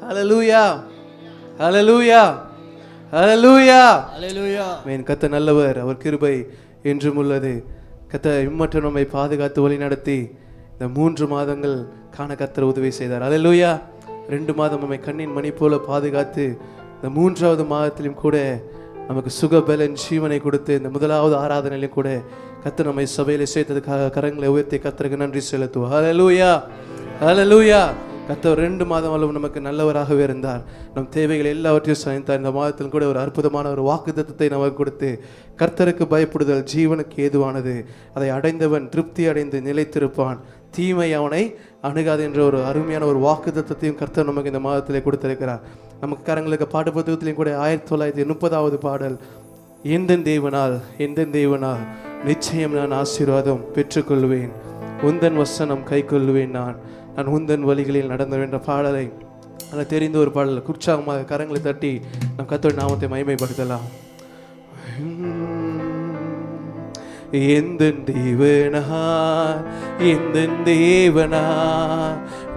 ஹல்லேலூயா, ஹல்லேலூயா, ஹல்லேலூயா, ஹல்லேலூயா. ஆமென். கர்த்தர் நல்லவர், அவர் கிருபை என்றும் உள்ளது. கர்த்தர் இம்மட்டும் நம்மை பாதுகாத்து வழி நடத்தி இந்த 3 மாதங்கள் காண கர்த்தர் உதவி செய்தார். ஹல்லேலூயா. 2 மாதம் நம்மை கண்ணின் மணி போல பாதுகாத்து இந்த 3வது மாதத்திலும் கூட நமக்கு சுகபலன் ஜீவனை கொடுத்து இந்த 1வது ஆராதனையிலும் கூட கர்த்தர் நம்மை சபையில் சேர்த்ததுக்காக கரங்களை உயர்த்தி கர்த்தருக்கு நன்றி செலுத்துவோம். ஹல்லேலூயா, ஹல்லேலூயா. கர்த்தர் 2 மாதம் அளவு நமக்கு நல்லவராகவே இருந்தார். நம் தேவைகள் எல்லாவற்றையும் சந்தித்தார். இந்த மாதத்தில் கூட ஒரு அற்புதமான ஒரு வாக்குத்தத்தத்தை நமக்கு கொடுத்து கர்த்தருக்கு பயப்படுதல் ஜீவனுக்கு ஏதுவானது, அதை அடைந்தவன் திருப்தி அடைந்து நிலைத்திருப்பான், தீமை அவனை அணுகாது என்ற ஒரு அருமையான ஒரு வாக்குத்தத்தத்தையும் கர்த்தர் நமக்கு இந்த மாதத்திலே கொடுத்திருக்கிறார். நமக்கு கரங்களுக்கு பாட்டு புத்தகத்திலையும் கூட 1930வது பாடல், எந்த தேவனால் நிச்சயம் நான் ஆசீர்வாதம் பெற்றுக்கொள்வேன், உந்தன் வசனம் கை கொள்வேன், நான் உந்தன் வழிகளில் நடந்தேன் என்ற பாடலை எனக்கு தெரிந்த ஒரு பாடல். உற்சாகமாக கரங்களை தட்டி நம் கர்த்தருடைய நாமத்தை மகிமைப்படுத்தலாம். எந்தன் தேவனா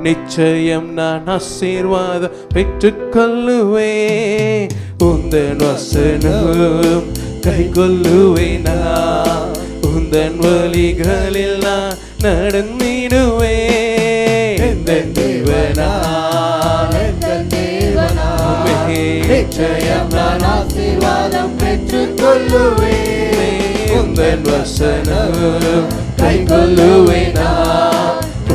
நிச்சயம் நான் ஆசீர்வாதம் பெற்றுக்கொள்ளுவேன், உந்தன் வசனம் கை கொள்ளுவேனா, உந்தன் வழிகளில் நான் நடந்திடுவேன். எந்தன் தேவனா நிச்சயம் நான் ஆசீர்வாதம் பெற்றுக்கொள்ளுவேன், உந்தன் வசனம் கை கொள்ளுவேனா,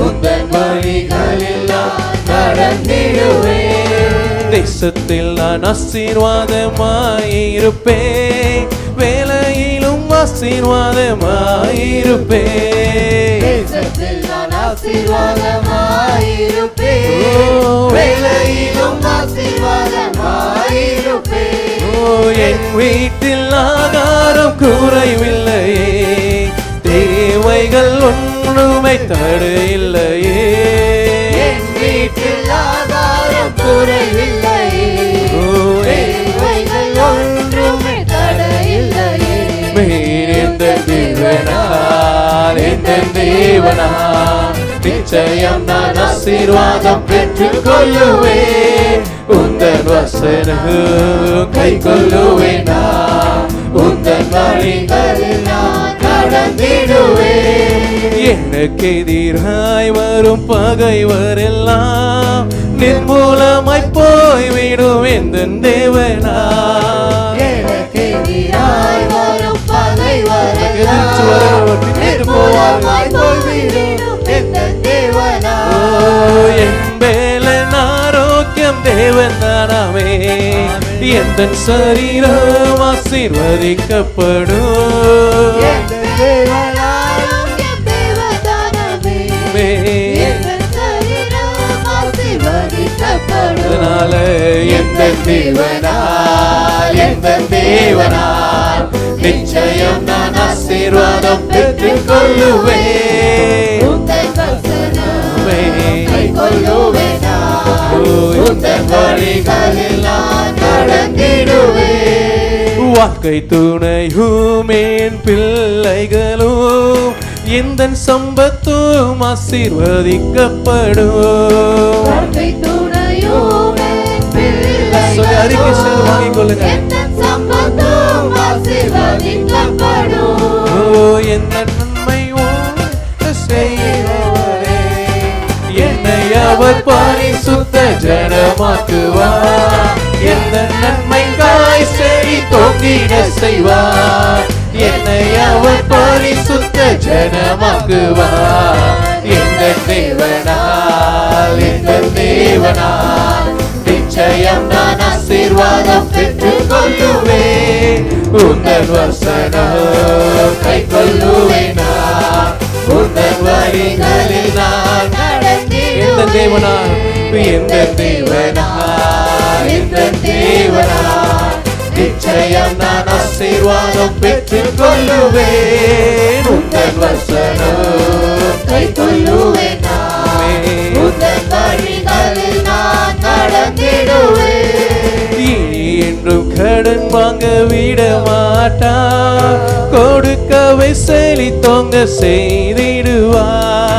உந்தன் வழிகளில் நான் நடந்திடுவேன். தேசத்தில் நான் ஆசீர்வாதமாயிருப்பேன், வேலையிலும் ஆசீர்வாதமாயிருப்பேன். தேசத்தில் நான் ஆசீர்வாதமாயிருப்பேன், வேலையிலும் ஆசீர்வாதமாயிருப்பேன். என் வீட்டில் ஆகாரம் குறைவில்லையே, தேவைகள் ஒன்றுமே தடையில்லையே. என் வீட்டில் ஆகாரம் குறைவில்லையே, தேவைகள் ஒன்றுமே தடையில்லையே. எந்த தேவனால் நிச்சயம் நான் ஆசீர்வாதம் பெற்றுக்கொள்ளுவேன், உந்தன் வசனம் கை கொள்ளுவேனா, உந்தன் வழிகளில் நான் நடந்திடுவேன். எனக்கு எதிராய் வரும் பகைவரெல்லாம் நிர்மூலமாய் போய்விடும் எந்தன் தேவனா. எனக்கு எதிராய் வரும் பகைவரெல்லாம் நிர்மூலமாய் போய்விடும் எந்தன் தேவனா. என் மேலன் ஆரோக்கியம் தேவன் தானாமே, எந்தன் சரீரம் ஆசீர்வதிக்கப்படும். அதனால எந்த தேவனால் நிச்சயம் நான் ஆசீர்வாதம் பெற்றுக்கொள்ளுவேன், உந்தன் வழிகளில் நான் நடந்திடுவேன். வாழ்க்கை துணையும் என் பிள்ளைகளும் எந்தன் சம்பத்தும் ஆசீர்வதிக்கப்படும். வாழ்க்கை துணையும் என் பிள்ளைகளும் அறிக்கை செய்து வாங்கிக் கொள்ளுங்க. எந்தன் சம்பத்தும் ஆசீர்வதிக்கப்படும். எந்த நன்மை செய்கிறவரே, என்னை அவர் பரிசுத்த ஜனமாக்குவார். எந்த நன்மைக்காய் செடி தோங்கிட செய்வார், என்னை அவர் பரிசுத்த ஜனமாக்குவார். எந்த தேவனால் நிச்சயம் நான் ஆசீர்வாதம் பெற்றுக்கொள்ளுவேன், உந்தன் வசனம் கை கொள்ளுவேனா, உந்தன் வழிகளில் நான் நடந்திடுவேன். எந்த தேவனால் நிச்சயம் நான் ஆசீர்வாதம் பெற்றுக்கொள்ளுவேன், உந்தன் வசனம் கை கொள்ளுவேனா, உந்தன் வழிகளில் நான் நடந்திடுவேன். இனி என்றும் கடன் வாங்க விட மாட்டார், கொடுக்கவை செழித்தோங்க செய்திடுவார்.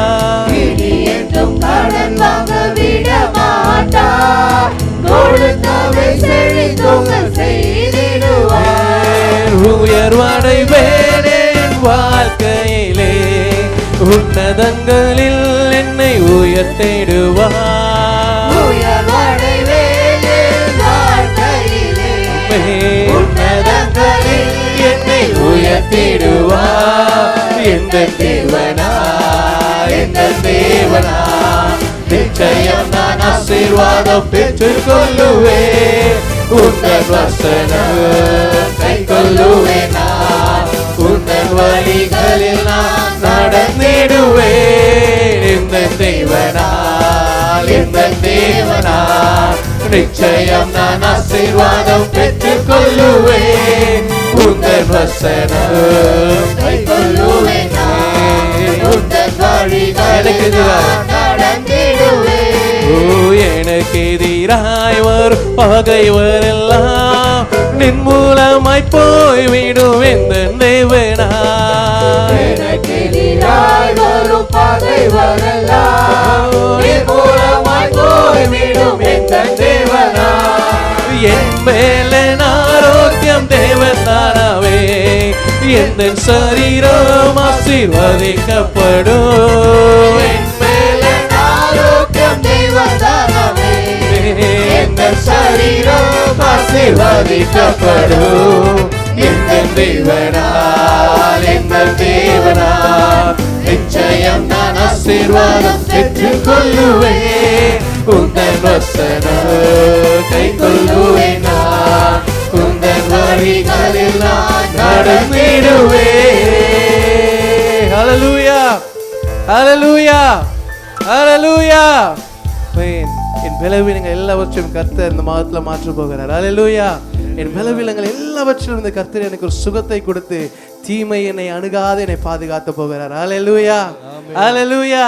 இனி என்றும் கடன் வாங்க விட மாட்டார், உன்னதங்களில் என்னை உயர்த்திடுவார். உன்னதங்களில் என்னை உயர்த்திடுவார். எந்த தேவனா எந்த தேவனா நிச்சயம் நான் ஆசீர்வாதம் பெற்றுக் கொள்ளுவேன். உந்தன் வசனம் கை கொள்ளுவேன். உந்தன் வழிகளில் நான் நடந்திடுவேன். இந்த தேவனால் இந்த தேவனால் நிச்சயம் நான் ஆசீர்வாதம் பெற்றுக் கொள்ளுவேன். உந்தன் வசனம் கை கொள்ளுவேன். உந்தன் வழிகளில் நான் நடந்திடுவேன். ஓ எனக்கு எதிராய் வரும் பகைவரெல்லாம் நின் மூலமாய் போய்விடும். இந்த தேவனா எனக்கு எதிராய் வரும் பகைவரெல்லாம் நின் மூலமாய் போய்விடும். இந்த தேவனா என் மேல ஆரோக்கியம் தேவனாவே. எந்த சரீரம் ஆசீர்வதிக்கப்படும். என் மேல ஆரோக்கியம் தேவனாவே. எந்த சரீரம் ஆசீர்வதிக்கப்படும். எந்த தேவனால் எந்த தேவனால் நிச்சயம் நான் ஆசீர்வாதம் பெற்றுக் கொள்ளுவேன். உந்தன் வசனம் கை கொள்ளுவேன். உந்தன் வழிகளில் நான் நடந்திடுவேன். ஹல்லேலூயா ஹல்லேலூயா ஹல்லேலூயா. என் பலவீனங்கள் எல்லாவற்றையும் கர்த்தர் இந்த மாதத்துல மாற்ற போகிறார். ஹல்லேலூயா. என் பலவீனங்கள் எல்லாவற்றிலும் இந்த கர்த்தர் எனக்கு ஒரு சுகத்தை கொடுத்து தீமை என்னை அணுகாத என்னை பாதுகாத்து போகிறார். ஹல்லேலூயா ஹல்லேலூயா.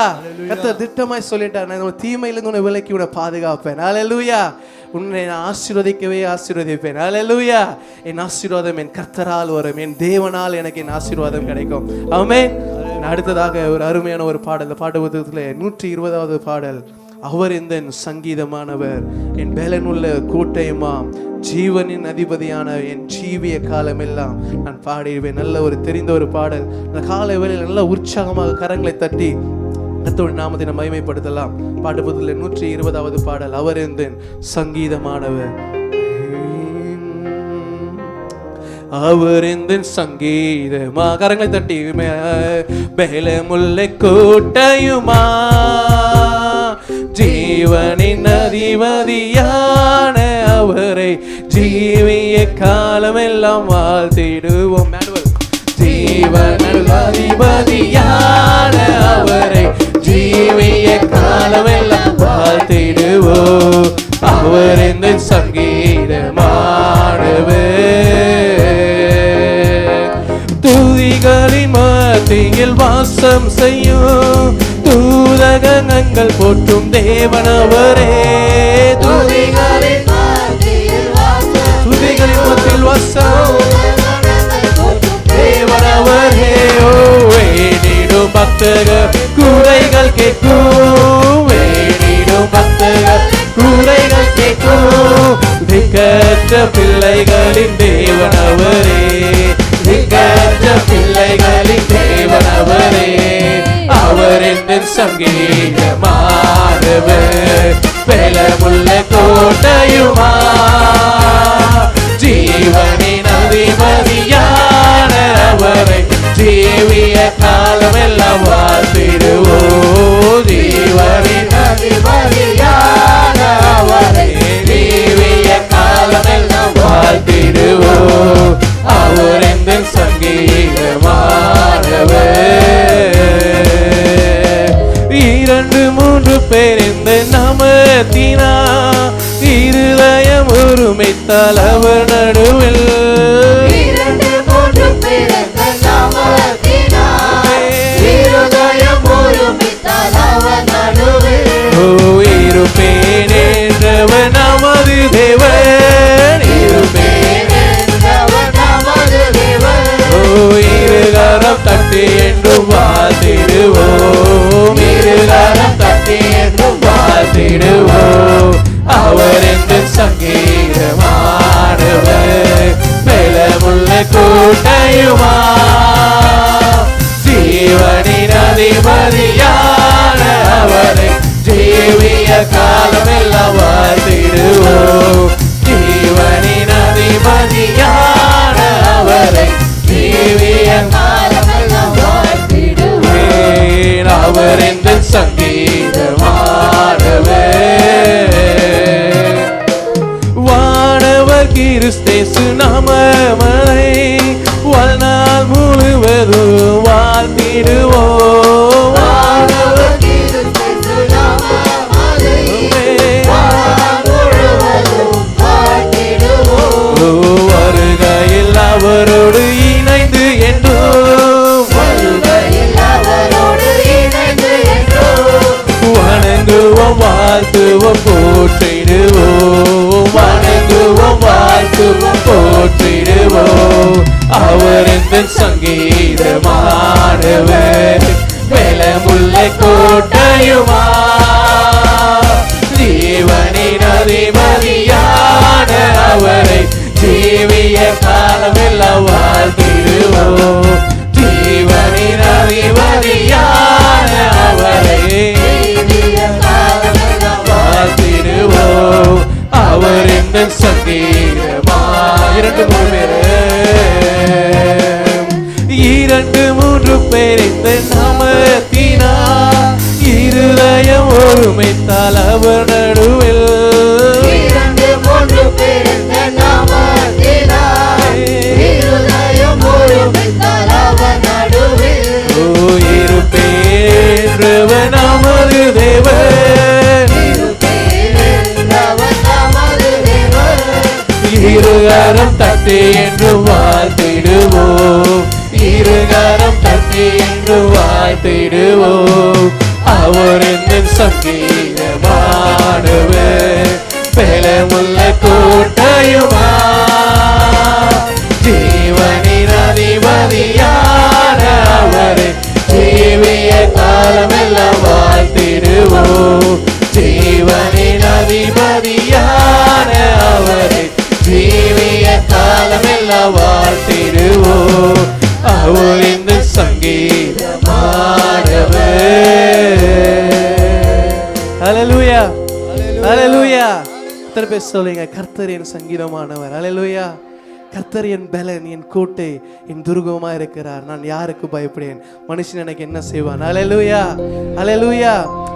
கர்த்தர் திட்டமாய் சொல்லிட்டார், நான் தீமையிலிருந்து உன்னை விலக்கி உன்னை பாதுகாப்பேன். ஹல்லேலூயா. உன்னை நான் ஆசீர்வதிக்கவே ஆசீர்வதிப்பேன். ஹல்லேலூயா. என் ஆசீர்வாதம் என் கர்த்தரால் வரும். என் தேவனால் எனக்கு என் ஆசீர்வாதம் கிடைக்கும். ஆமென். அடுத்ததாக ஒரு அருமையான ஒரு பாடல், பாட்டு புத்தகத்தில் 120வது பாடல். அவர் இந்த சங்கீதமானவர், என் பலனுள்ள கோட்டையுமாம், ஜீவனின் அதிபதியான என் ஜீவிய காலம் எல்லாம் நான் பாடிடுவேன். நல்ல ஒரு தெரிந்த ஒரு பாடல். இந்த காலை வேளையில் நல்ல உற்சாகமாக கரங்களை தட்டி கர்த்தருடைய நாமத்தை நாம் மகிமைப்படுத்தலாம். பாட்டு புத்தகத்தில் 120வது பாடல். அவர் இந்த சங்கீதமானவர், அவர் இந்த சங்கீதமா. கரங்களை தட்டி பலமுள்ள கோட்டையுமா, ஜீவனின் அதிபதியான அவரை ஜீவிய காலமெல்லாம் வாழ்த்திடுவோம். ஜீவனின் அதிபதியான அவரை ஜீவிய காலமெல்லாம் வாழ்த்திடுவோம். அவர் இந்த சங்கீதமானவர், துதிகளின் மத்தியில் வாசம் செய்யும் தூதகங்கள் போற்றும் தேவனவரே. துதிகளின் மத்தியில் வாசம் தேவனவரே. ஓ வேண்டிடும் பக்தர்கள் குறைகள் கேட்கும், வேண்டிடும் பக்தர்கள் குறைகள் கேட்கும். திக்கற்ற பிள்ளைகளின் தேவனவரே, திக்கற்ற பிள்ளைகளின் தேவனவரே. அவர் என்ற சங்கீதமானவர், பலமுள்ள கோட்டையுமா, ஜீவனின் அதிபதியான அவரை ஜீவிய காலமெல்லாம் வாழ்த்திடுவோம். ஜீவனின் அதிபதியான அவரை ஜீவிய காலமெல்லாம் வாழ்த்திடுவோம். அவர் என்ற சங்கீதமானவர். 2-3 பேர் இந்த நாமத்தினா இருதயம் ஒருமித்தால் அவர் நடுவில். 2-3 பேர் இந்த நாமத்தினா இருதயம் ஒருமித்தால் அவர் நடுவில். ஓ இருப்பேன் என்றவர் நமது தேவன், இருப்பேன் என்றவர் நமது தேவன். ஓ இருகரம் தட்டி என்றும் வாழ்த்திடுவோம், இருகரம் தட்டி என்றும் வாழ்த்திடுவோம். அவர் என்ற சங்கீதமானவர், பலமுள்ள கோட்டையுமா, ஜீவனின் அதிபதியான அவரை ஜீவிய காலமெல்லாம் வாழ்த்திடுவோம். ஜீவனின் அதிபதியான அவரை ஜீவிய காலமெல்லாம் வாழ்த்திடுவோம். அவர் என்ற சங்கீதமானவர். வானவர் கிறிஸ்தேசு நாமமலை வாழ்நாள் முழுவதும் வாழ்த்திடுவோம். வானவர் கிறிஸ்தேசு நாமமலை வாழ்நாள் முழுவதும் வாழ்த்திடுவோம். வருகையில் அவரோடு இணைந்து என்றும் வருகையில் அவரோடு இணைந்து என்றும் வணங்குவோம் வாழ்த்துவோம் போற்றிடுவோம். வணங்குவோம் வாழ்த்துவோம் போற்றிடுவோம். அவர் எந்த சங்கீதமானவர் பலமுள்ள கோட்டையுமா ஜீவனின் அதிபதியான அவரை ஜீவிய காலமெல்லாம் வாழ்த்திடுவோம். ஜீவனின் அதிபதியான அவரை ஜீவிய காலமெல்லாம் வாழ்த்திடுவோம். அவர் எந்த சங்கீதமா இரண்டு மூன்று பேர் இந்த நாமத்தினார் இருதயம் ஒருமைத்தால் அவர் நடுவில் இரண்டு மூன்று பேர் இந்த நாமத்தினார் இருதயம் ஒருமித்தால் அவர் நடுவில் இருப்பேன்றவர் நமது தேவன். இருப்பேன்றவர் நமது தேவன். இருகரம் தட்டி என்று வாழ்த்திடுவோம். இருகரம் தட்டி என்று வாழ்த்திடுவோம். அவர் எந்த சங்கீதமானவர் பலமுள்ள கோட்டையுமா ஜீவனின் அதிபதியான அவரை ஜீவிய காலமெல்லாம் வாழ்த்திடுவோம். ஜீவனின் அதிபதியான அவரை ஜீவிய காலமெல்லாம் வாழ்த்திடுவோம். அவர் இந்த சங்கீதமானவர். ஹல்லேலூயா ஹல்லேலூயா. எத்தனை பேர் சொல்லுங்க கர்த்தர் என் சங்கீதமானவர். ஹல்லேலூயா. கர்த்தர் என் பலன், என் கோட்டை, என் துருகமா இருக்கிறார். நான் யாருக்கு பயப்படேன்? மனுஷன் எனக்கு என்ன செய்வான்? ஹல்லேலூயா ஹல்லேலூயா.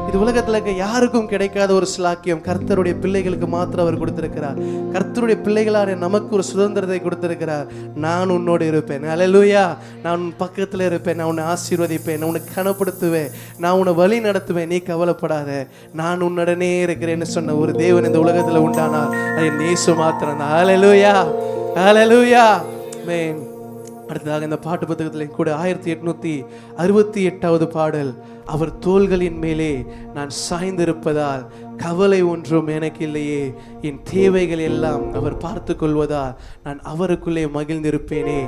இது உலகத்துல இருக்க யாருக்கும் கிடைக்காத ஒரு ஸ்லாக்கியம் கர்த்தருடைய பிள்ளைகளுக்கு மாத்திரம் அவர் கொடுத்திருக்கிறார். கர்த்தருடைய பிள்ளைகளான நமக்கு ஒரு சுதந்திரத்தை கொடுத்திருக்கிறார். நான் உன்னோடு இருப்பேன். ஹல்லேலூயா. நான் உன் பக்கத்துல இருப்பேன். நான் உன்னை ஆசீர்வதிப்பேன். நான் உன்னை கனப்படுத்துவேன். நான் உன்னை வழி நடத்துவேன். நீ கவலைப்படாத, நான் உன்னுடனே இருக்கிறேன்னு சொன்ன ஒரு தேவன் இந்த உலகத்துல உண்டானார். அது என் இயேசு மாத்திரம் தான். ஹல்லேலூயா ஹல்லேலூயா. ஆமென். அடுத்ததாக இந்த பாட்டு புத்தகத்தில் கூட 1868வது பாடல். அவர் தோள்களின் மேலே நான் சாய்ந்திருப்பதால் கவலை ஒன்றும் எனக்கு இல்லையே. என் தேவைகள் எல்லாம் அவர் பார்த்து கொள்வதால் நான் அவருக்குள்ளே மகிழ்ந்திருப்பேனே.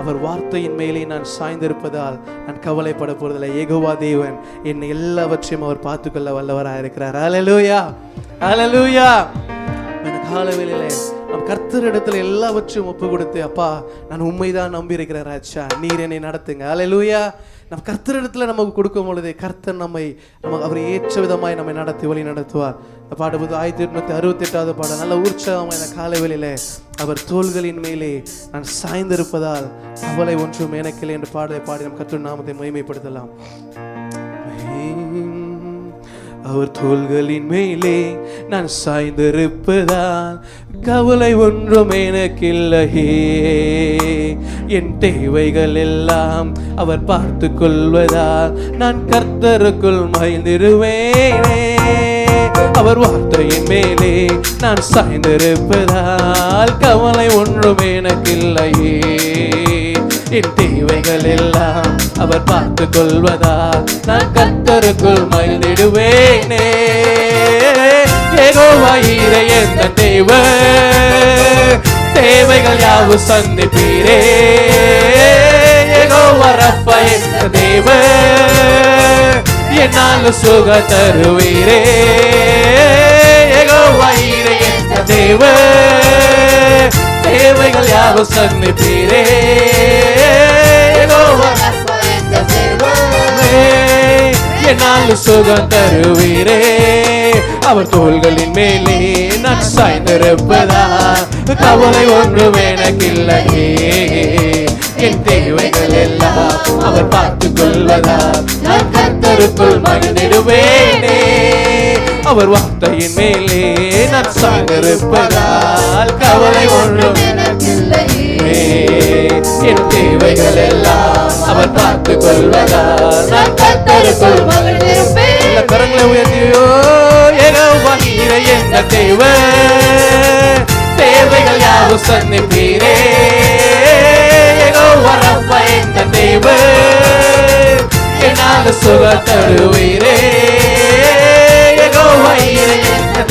அவர் வார்த்தையின் மேலே நான் சாய்ந்திருப்பதால் நான் கவலைப்பட போறதில்லை. யெகோவா தேவன் என்னை எல்லாவற்றையும் அவர் பார்த்துக்கொள்ள வல்லவராக இருக்கிறார். ஹல்லேலூயா ஹல்லேலூயா. காலவேளையிலே நம் கர்த்தரிடத்துல எல்லாவற்றையும் ஒப்பு கொடுத்து, அப்பா நான் உண்மைதான் நம்பி இருக்கிறேன் ராஜா, நீர் என்னை நடத்துங்க. ஹல்லேலூயா. நம்ம கர்த்தரிடத்துல நமக்கு கொடுக்கும் பொழுது கர்த்தர் அவர் ஏற்ற விதமாய் நம்மை நடத்தி வழி நடத்துவார். இந்த பாட்டு 1868வது பாடல் நல்ல உற்சாகமான காலவேளையிலே அவர் தோள்களின் மேலே நான் சாய்ந்திருப்பதால் கவலை ஒன்றும் எனக்கில்லை என்று பாடலை பாடி நம் கர்த்தர் நாமத்தை மகிமைப்படுத்தலாம். அவர் தோள்களின் மேலே நான் சாய்ந்திருப்பதால் கவலை ஒன்றும் எனக்கில்லையே. என் தேவைகள் எல்லாம் அவர் பார்த்து கொள்வதால் நான் கர்த்தருக்குள் மகிழ்ந்திருவேனே. அவர் வார்த்தையின் மேலே நான் சாய்ந்திருப்பதால் கவலை ஒன்றும் எனக்கில்லையே. என் தேவைகள் எல்லாம் அவர் பார்த்து கொள்வதால் நான் கர்த்தருக்குள் மகிழ்ந்திடுவேனே. யெகோவா ஈரே என்ற தேவைகள் யாவும் சந்திப்பீரே. யெகோவா ரப்பா என்ற என்னால் சுக தருவீரே. யெகோவா ஈரே என்ற தேவைகள் யாவும் சந்திப்பீரே. யெகோவா என்னால் சுகம் தருவீரே. அவர் தோள்களின் மேலே நான் சாய்ந்திருப்பதா, கவலை ஒன்றும் எனக்கில்லையே. என் தேவைகள் எல்லாம் அவர் பார்த்துக் கொள்வதா, நான் கர்த்தருக்குள் மகிழ்ந்திடுவேனே. அவர் வார்த்தையின் மேலே நான் சாய்ந்திருப்பதால் கவலை ஒன்றும் எனக்கில்லையே. என் தேவைகள் எல்லாம் அவர் பார்த்துக் கொள்வதால் நான் கர்த்தருக்குள் மகிழ்ந்திருப்பேன். கரங்களை உயர்த்தியோ யெகோவா நீரே எங்கள் தேவைகள் யாவும் சந்திப்பீரே. யெகோவா ரப்பா எங்கள் என்னால் சுகம் தருவீரே. யெகோவா நீரே எங்கள்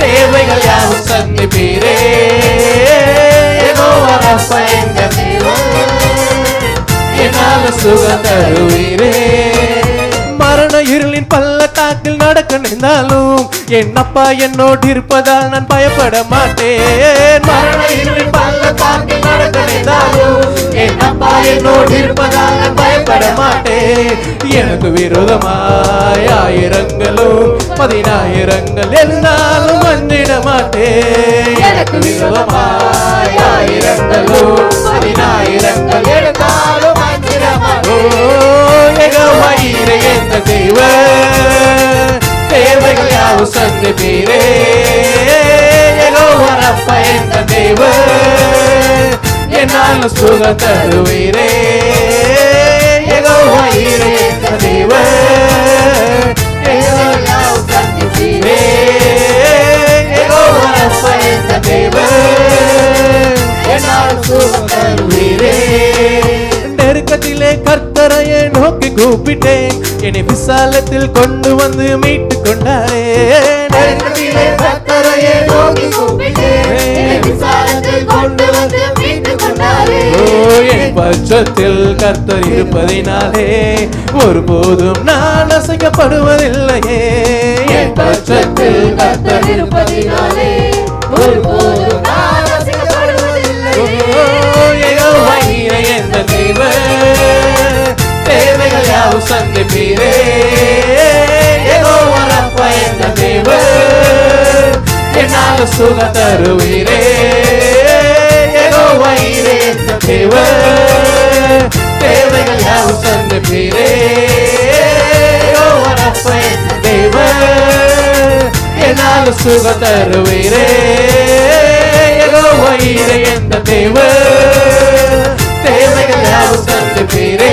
தேவைகள் யாவும் சந்திப்பீரே. யெகோவா ரப்பா எங்கள் என்னால் சுகம் தருவீரே. மரண இருளின் பள்ளத்தாக்கில் நடக்க நின்றாலும் என் அப்பா என்னோடு இருப்பதால் நான் பயப்பட மாட்டேன். மரண இருளின் பள்ளத்தாக்கில் நடக்க நின்றாலும் என் அப்பா என்னோடு இருப்பதால் நான் பயப்பட மாட்டேன். எனக்கு விரோதமாய் ஆயிரங்களும் 10,000 இருந்தாலும் அஞ்சிட மாட்டேன். எனக்கு விரோதமாய் ஆயிரங்களும் 10,000 இருந்தாலும் அஞ்சிட மாட்டேன். யெகோவா நீரே எங்கள் தேவைகள் யாவும் சந்திப்பீரே. யெகோவா ரப்பா எங்கள் என்னால் சுகம் தருவீரே. யெகோவா நீரே எங்கள் தேவைகள் யாவும் சந்திப்பீரே. யெகோவா ரப்பா எங்கள் என்னால் சுகம் தருவீரே. நெருக்கத்திலே கர்த்தரையே நோக்கி கூப்பிட்டேன், என்னை விசாலத்தில் கொண்டு வந்து மீட்டு கொண்டாரே. நெருக்கத்திலே கர்த்தரையே நோக்கி கூப்பிட்டேன், என்னை விசாலத்தில் கொண்டு வந்து மீட்டு கொண்டாரே. என் பட்சத்தில் கர்த்தர் இருப்பதினாலே ஒருபோதும் நான் அசைக்கப்படுவதில்லையே. என் பட்சத்தில் கர்த்தர் இருப்பதினாலே ஒருபோதும் நான் அசைக்கப்படுவதில்லையே. யெகோவா நீரே எங்கள் தேவைகள் யாவும் சந்திப்பீரே. யெகோவா ரப்பா எங்கள் என்னால் சுகம் தருவீரே. யெகோவா நீரே எங்கள் தேவைகள் யாவும் சந்திப்பீரே. யெகோவா ரப்பா எங்கள் என்னால் சுகம் தருவீரே. யெகோவா நீரே எங்கள் தேவைகள் யாவும் சந்திப்பீரே.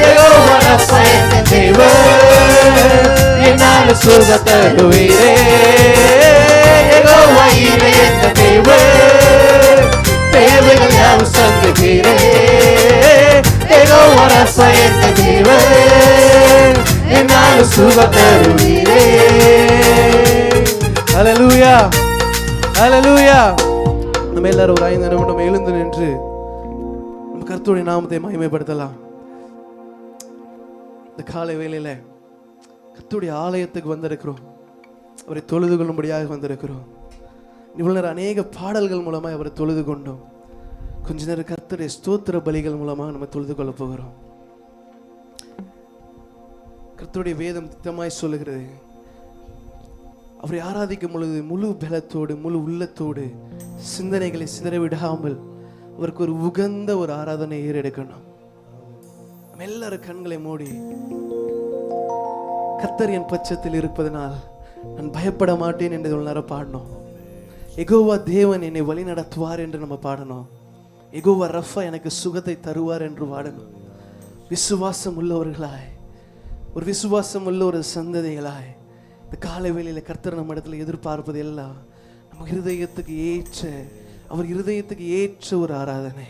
யெகோவா ரப்பா எங்கள் என்னால் சுகம் தருவீரே. யெகோவா நீரே எங்கள் தேவைகள் யாவும் சந்திப்பீரே. யெகோவா ரப்பா எங்கள் என்னால் சுகம் தருவீரே. ஹல்லேலூயா, ஹல்லேலூயா. நம்ம எல்லாரும் ஒரு 5 நிமிடம் எழுந்து நின்று நம்ம கர்த்தருடைய நாமத்தை மகிமைப்படுத்தலாம். இந்த காலை வேளையில கர்த்தருடைய ஆலயத்துக்கு வந்திருக்கிறோம், அவரை தொழுது கொள்ளும்படியாக வந்திருக்கிறோம். இவ்வளவு நேரம் அநேக பாடல்கள் மூலமாக அவரை தொழுது கொண்டோம். கொஞ்ச நேரம் கர்த்தருடைய ஸ்தோத்திர பலிகள் மூலமாக நம்ம தொழுது கொள்ள போகிறோம். கர்த்தருடைய வேதம் திட்டமாய் சொல்லுகிறது, அவரை ஆராதிக்கும் பொழுது முழு பலத்தோடு முழு உள்ளத்தோடு சிந்தனைகளை சிதறவிடாமல் அவருக்கு ஒரு உகந்த ஒரு ஆராதனை ஏறெடுக்கணும். நம்ம எல்லாரும் கண்களை மூடி, கர்த்தர் என் பட்சத்தில் இருப்பதனால் நான் பயப்பட மாட்டேன் என்று நேரம் பாடணும். யெகோவா தேவன் என்னை வழி நடத்துவார் என்று நம்ம பாடணும். யெகோவா ரஃபா எனக்கு சுகத்தை தருவார் என்று பாடணும். விசுவாசம் உள்ளவர்களாய், ஒரு விசுவாசம் உள்ள ஒரு சந்ததிகளாய் இந்த காலை வேளையில கர்த்தர் நம்ம இடத்துல எதிர்பார்ப்பது எல்லாம் நம்ம இருதயத்துக்கு ஏற்ற, அவர் இருதயத்துக்கு ஏற்ற ஒரு ஆராதனை,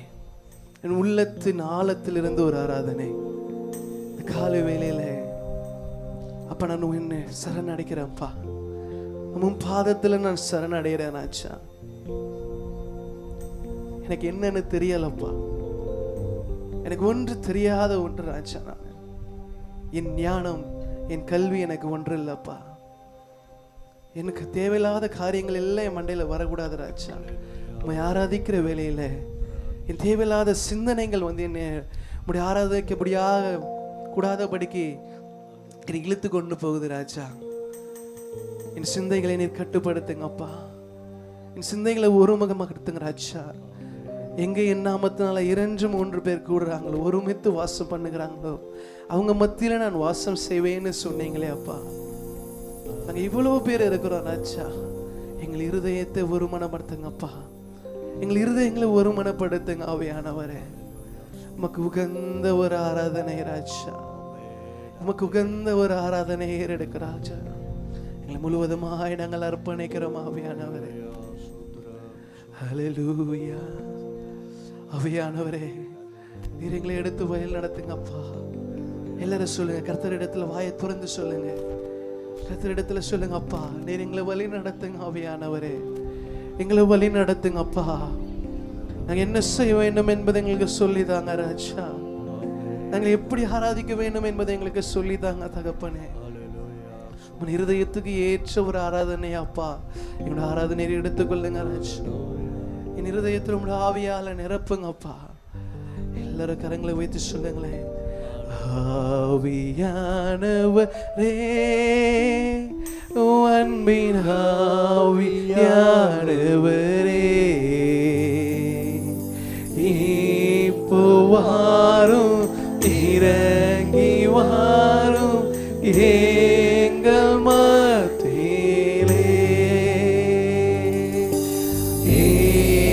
என் உள்ளத்தின் ஆழத்தில் இருந்து ஒரு ஆராதனை. இந்த காலை வேளையில அப்ப நான் என்ன சரணடைக்கிறேன்ப்பா, உன் பாதத்துல நான் சரணடைகிறேன். ஆச்சா, எனக்கு என்னன்னு தெரியலப்பா, எனக்கு ஒன்று தெரியாத ஒன்று ஆச்சா. நான் என் ஞானம் என் கல்வி எனக்கு ஒன்று இல்லப்பா. எனக்கு தேவையில்லாத காரியங்கள் எல்லாம் என் மண்டையில வரக்கூடாது ராஜா. உம்மை ஆராதிக்கிற வேலையில என் தேவையில்லாத சிந்தனைகள் என்னை உம்முடைய ஆராதிக்கப்படியாக கூடாதபடிக்கு என்னை இழுத்து கொண்டு போகுது ராஜா. என் சிந்தைகளை நீர் கட்டுப்படுத்துங்க அப்பா. என் சிந்தைகளை ஒருமுகமாகத்துங்க ராஜா. எங்க என் நாமத்தினால 2-3 பேர் கூடுறாங்களோ, ஒருமித்து வாசம் பண்ணுகிறாங்களோ, அவங்க மத்தியில நான் வாசம் செய்வேன்னு சொன்னீங்களே அப்பா. நாங்க இவ்வளவு பேர் இருக்கிறோம் ராஜா. எங்கள் இருதயத்தை ஒருமனப்படுத்துங்க அப்பா. எங்கள் இருதயங்களை ஒருமனப்படுத்துங்க ஆவியானவரே. உமக்கு உகந்த ஒரு ஆராதனை ராஜா, உமக்கு உகந்த ஒரு ஆராதனை ஏறெடுக்க ராஜா. எங்களை முழுவதுமாய் நாங்கள் அர்ப்பணிக்கிறோம் ஆவியானவரே. ஹல்லேலூயா. ஆவியானவரே, நீர் எங்களை எடுத்து வயல் நடத்துங்க அப்பா. எல்லாரும் சொல்லுங்க, கர்த்தரிடத்துல வாயை திறந்து சொல்லுங்க, கர்த்தரிடத்துல சொல்லுங்க அப்பா, நீர் எங்களை வழி நடத்துங்க ஆவியானவரே. எங்களை வழி நடத்துங்க அப்பா. நாங்க என்ன செய்ய வேண்டும் என்பதை எங்களுக்கு சொல்லிதாங்க ராஜா. நாங்கள் எப்படி ஆராதிக்க வேண்டும் என்பதை எங்களுக்கு சொல்லிதாங்க தகப்பனே. உன் இருதயத்துக்கு ஏற்ற ஒரு ஆராதனை அப்பா, எங்களோட ஆராதனையை எடுத்துக்கொள்ளுங்க ராஜா. என் இருதயத்தில் உங்களோட ஆவியால நிரப்புங்க அப்பா. எல்லாரும் கரங்களை வைத்து சொல்லுங்களேன். ஆவியானவரே, அன்பின் ஆவியானவரே, இப்போ வாரும், இறங்கி வாரும் எங்கள் மத்தியிலே.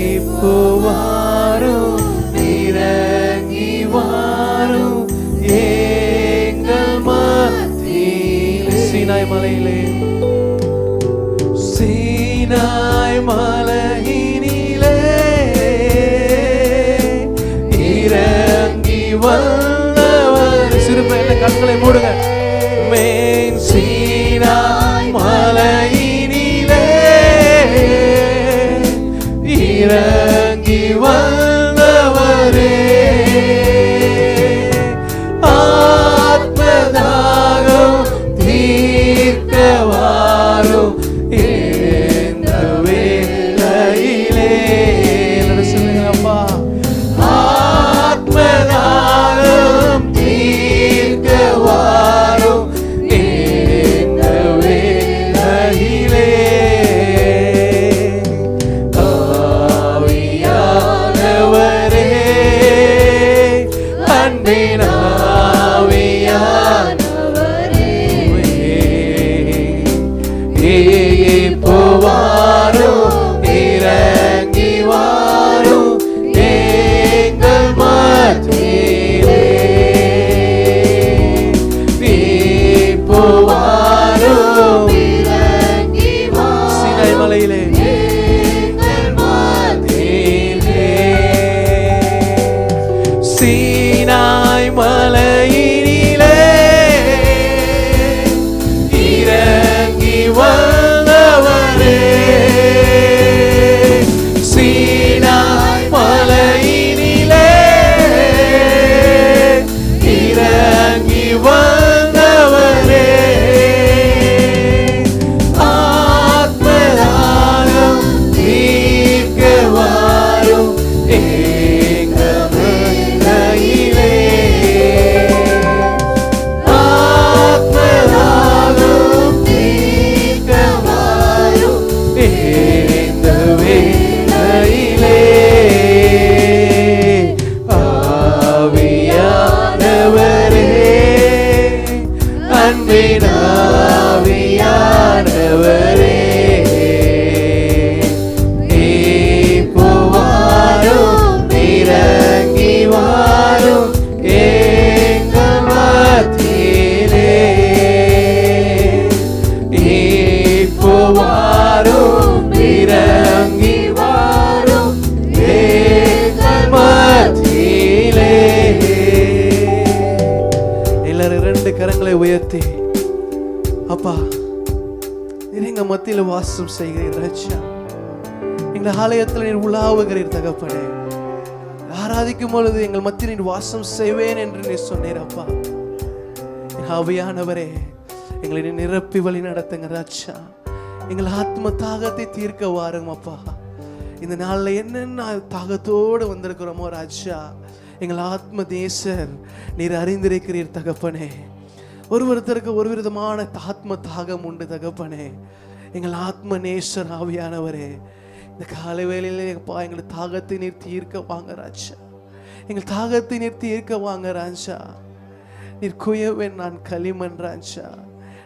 இப்போ வாரும், இறங்கி வாரும் எங்கள் மத்தியிலே. சீனாய் மலையிலே, சீனாய் மலையினிலே இறங்கி வந்தவர். சிறுபையில கண்களை மூடுங்க. மேன் சீனாய் மலையினிலே இறங்கி வந்தவரே, ஆத்மதாகம் தீர்க்க வாரும் இந்த வேளையிலே. சொல்லுங்க அப்பா. ஆத்மதாகம் தீர்க்க வாரும் இந்த வேளையிலே. ஆவியானவரே, அன்பின் ஆவியானவரே, இப்போ வாரும், இறங்கி வாரும் எங்கள் மத்தியிலே. இப்போ வாரும், இறங்கி வாரும் சீனாய் மலையிலே எங்கள் மத்தியிலே. சீனாய் மலையினிலே இறங்கி வந்தவரே, சீனாய் மலையினிலே இறங்கி வந்தவரே, ஆத்மதாகம் தீர்க்க வாரும் எங்கள் வேளையிலே. ஆத்மதாகம் தீர்க்க வாரும் இந்த வேளையிலே. ஆவியானவரே, அன்பின் ஆவியானவரே, இப்போ வாரும், இறங்கி வாரும் எங்கள் மத்தியிலே. இப்போ வாரும், இறங்கி வாரும் எங்கள் மத்தியிலே. எல்லாரும் 2 கரங்களை உயர்த்தி, அப்பா நீர் எங்க மத்தியில வாசம் செய்கிறீர் ராஜா. எங்கள் ஆலயத்தில் நீர் உலாவுகிறீர் தகப்பனே. ஆராதிக்கும் பொழுது எங்கள் மத்தியில் நீர் வாசம் செய்வேன் என்று நீர் சொன்னீர் அப்பா. ஆவியானவரே, எங்களை நிரப்பி வழி நடத்துங்க ராஜா. எங்கள் ஆத்ம தாகத்தை தீர்க்க வாருங்க அப்பா. இந்த நாளில் என்னென்ன தாகத்தோடு வந்திருக்கிறோமோ ராஜா, எங்கள் ஆத்ம தேசர் நீர் அறிந்திருக்கிறீர் தகப்பனே. ஒருத்தருக்கு ஒரு விதமான ஆத்ம தாகம் உண்டு தகப்பனே. எங்கள் ஆத்ம நேசர் ஆவியானவரே, இந்த காலை வேளையிலே எங்கள் தாகத்தை நீர் தீர்க்க வாங்க ராஜா. எங்கள் தாகத்தை நீர் தீர்க்க வாங்க ராஜா. நீர் குயவன், நான் களிமண் ராஜா.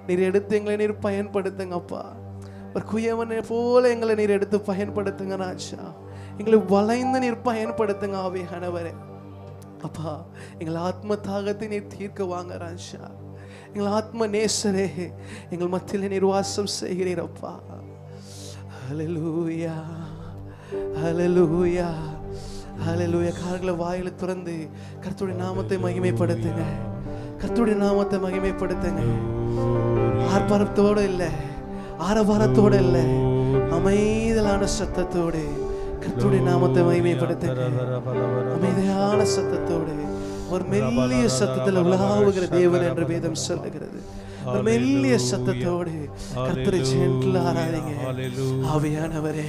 நீர் எடுத்து எங்களை நீர் பயன்படுத்துங்கப்பா. ஒரு குயவனை போல எங்களை நீர் எடுத்து பயன்படுத்துங்க ராஜா. எங்களை வளைந்து நீர் பயன்படுத்துங்க ஆவியானவரே. அப்பா, எங்கள் ஆத்ம தாகத்தை நீர் தீர்க்க வாங்க ராஜா. எங்கள் ஆத்ம நேசரே, எங்கள் மத்தியில் நீர் வாசம் செய்கிறீரப்பா. ஹல்லேலூயா, ஹல்லேலூயா, ஹல்லேலூயா. கால்களை வாயில திறந்து கர்த்தருடைய நாமத்தை மகிமைப்படுத்துங்க. கர்த்தருடைய நாமத்தை மகிமைப்படுத்துங்க. ஆர்ப்பாரத்தோடு இல்லை, ஆரவாரத்தோடு இல்லை, அமைதலான சத்தத்தோடு கர்த்தருடைய நாமத்தை மகிமைப்படுத்துங்க. அமைதியான சத்தத்தோடு, ஒரு மெல்லிய சத்தத்தில் உலாவுகிற தேவன் என்று வேதம் சொல்லுகிறது. ஒரு மெல்லிய சத்தத்தோடு கர்த்தரை ஜென்டிலா ஆராதிங்க ஆவியானவரே.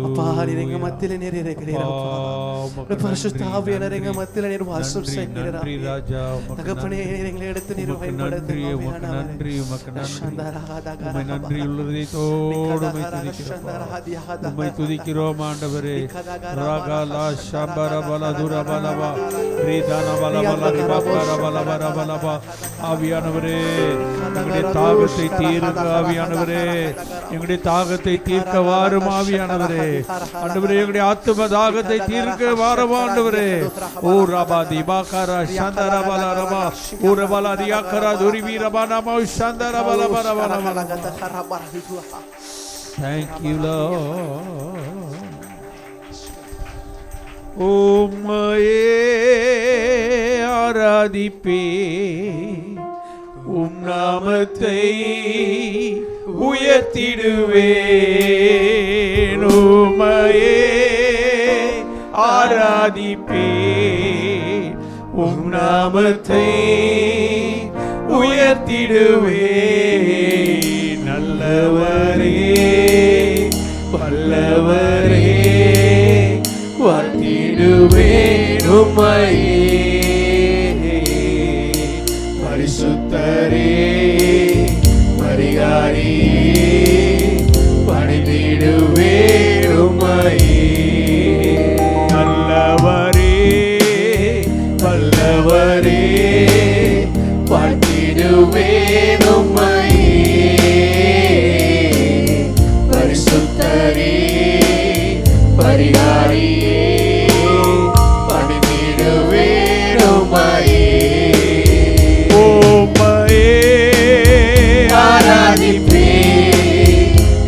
அப்பா, நீர் எங்க மத்தியில நீர் இருக்கிறீரப்பா. பரிசுத்த ஆவியானவரே, எங்க மத்தியில நீர் வாசம் செய்கிறீரா தகப்பனே. எங்களை எடுத்து நீர் பயன்படுத்துங்க ஆவியானவரே. நன்றி உள்ளதோடு உம்மை துதிக்கிறோம் ஆண்டவரே. ரகலா ஷம்பரபல துரபலவா ரீதானபலபல ரிபபரபலபரபலபா. ஆவியானவரே, எங்களுடைய தாகத்தை தீர்க்க ஆவியானவரே. எங்களுடைய தாகத்தை தீர்க்க வாரும் ஆவியானவரே. ஆண்டவரே, எங்களுடைய ஆத்தும தாகத்தை தீர்க்க வாரும் ஆண்டவரே. ஓ ரபா திபாகரா சந்தரபல ரபா ஊரபல ரியாகரா துரிவீரபனமோ சந்தரபலபரபரபல. Thank you Lord. உம்மையே ஆராதிப்பே, உம் நாமத்தை உயர்த்திடுவேன். உம்மையே ஆராதிப்பேன், உம் நாமத்தை உயர்த்திடுவேன். நல்லவரே, வல்லவரே, வாழ்த்திடுவேன் உம்மையே. பரிசுத்தரே, பரிகாரியே, பணிந்திடுவேன் உம்மையே. நல்லவரே, வல்லவரே, வாழ்த்திடுவேன் உம்மையே. பரிசுத்தரே, பரிகாரியே, பணிந்திடுவேன் உம்மையே. ஆராதிப்பேன்,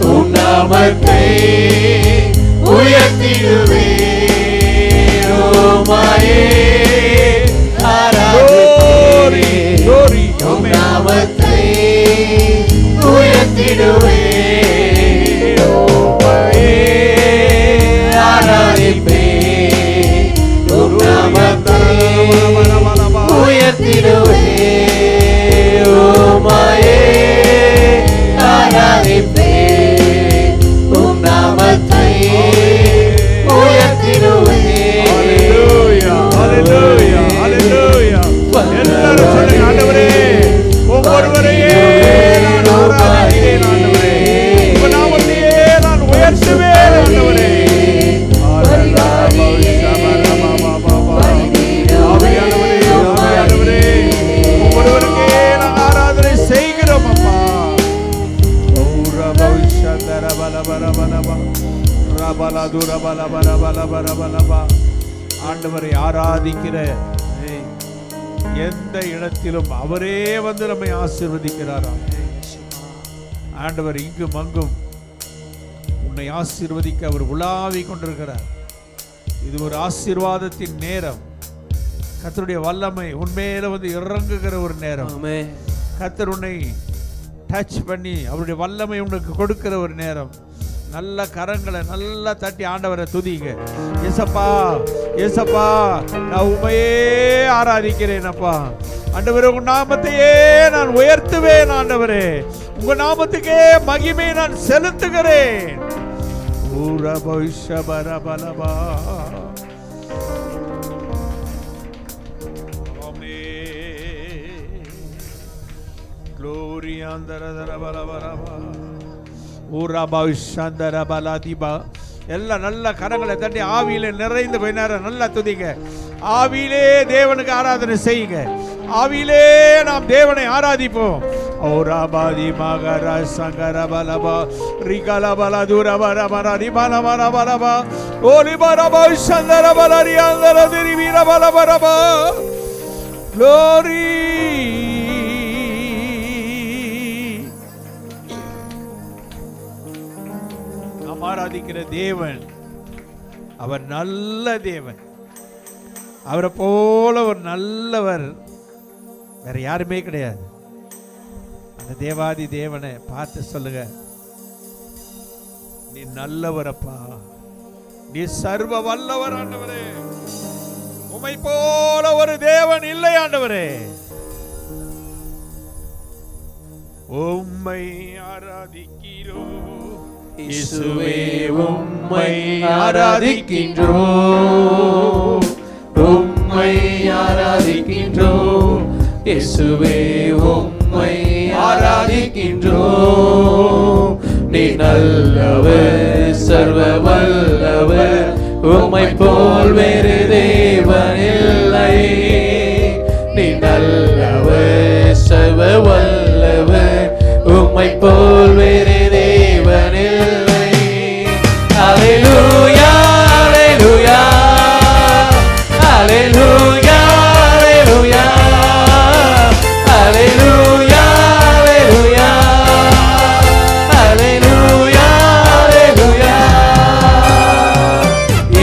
உம் நாமத்தை உயர்த்திடுவேன். உம்மையே ஆராதிப்பேன், உம் நாமத்தை உயர்த்திடுவேன். உம்மையே ஆராதிப்பேன், உம் நாமத்தை உயர்த்திடுவேன். உம்மையே ஆராதிப்பேன், உம் நாமத்தை உயர்த்திடுவேன். ஹல்லேலூயா, ஹல்லேலூயா, ஹல்லேலூயா. எல்லாரும் சொல்லுங்க, ஆண்டவரே, ஒவ்வொருவரையே நான் ஆராதிக்கிறேன் ஆண்டவரே. உங்க நாமத்தையே நான் உயர்த்துவேன் ஆண்டவரே. ஆண்டவரை ஆராதிக்கிற எந்த இடத்திலும் அவரே வந்து நம்மை ஆசீர்வதிக்கிறாராம். ஆண்டவர் இங்கும் அங்கும் உன்னை ஆசீர்வதிக்க அவர் உலாவி கொண்டிருக்கிறார். இது ஒரு ஆசீர்வாதத்தின் நேரம். கர்த்தருடைய வல்லமை உண்மையில வந்து இறங்குகிற ஒரு நேரம். கர்த்தர் உன்னை டச் பண்ணி அவருடைய வல்லமை உனக்கு கொடுக்கிற ஒரு நேரம். நல்ல கரங்களை நல்லா தட்டி ஆண்டவரை துதிங்க. ஏசப்பா, ஏசப்பா, நான் உண்மையே ஆராதிக்கிறேன் அப்பா. ஆண்டவரே, உங்க நாமத்தையே நான் உயர்த்துவேன் ஆண்டவரே. உங்க நாமத்துக்கே மகிமை நான் செலுத்துகிறேன். Glory andarabarabara. ஊராபாஷந்தரபலாதிபா. எல்லா நல்ல கரங்களை தட்டி ஆவியிலே நிறைந்து கொஞ்ச நேரம் நல்லா துதிங்க. ஆவியிலே தேவனுக்கு ஆராதனை செய்யுங்க. ஆவியிலே நாம் தேவனை ஆராதிப்போம். ஓராபாதி மகர சங்கரபலபா ரிகலபல துரபரபர ரிபலபரபரபா ஓலிபரபா சந்தரபலரி அந்தரதிரி வீரபலபரபா. Glory. நாம் ஆராதிக்கிற தேவன் அவர் நல்ல தேவன். அவரை போல ஒரு நல்லவர் வேற யாருமே கிடையாது. அந்த தேவாதி தேவனை பார்த்து சொல்லுங்க, நீ நல்லவரப்பா, நீ சர்வ வல்லவர் ஆண்டவரே, உம்மை போல ஒரு தேவன் இல்லை ஆண்டவரே. உம்மை ஆராதிக்கிறோம் இயேசுவே, உம்மை ஆராதிக்கின்றோம், உம்மை ஆராதிக்கின்றோம். இயேசுவே, உம்மை ஆராதிக்கின்றோம். நீ நல்லவர், சர்வ வல்லவர், உம்மை போல் வேறு தேவன் இல்லை. நீ நல்லவர், சர்வ வல்லவர், உம்மை போல் வேறு தேவன் இல்லை. அல்லேலூயா, அல்லேலூயா, அல்லேலூயா, அல்லேலூயா, அல்லேலூயா, அல்லேலூயா, அல்லேலூயா.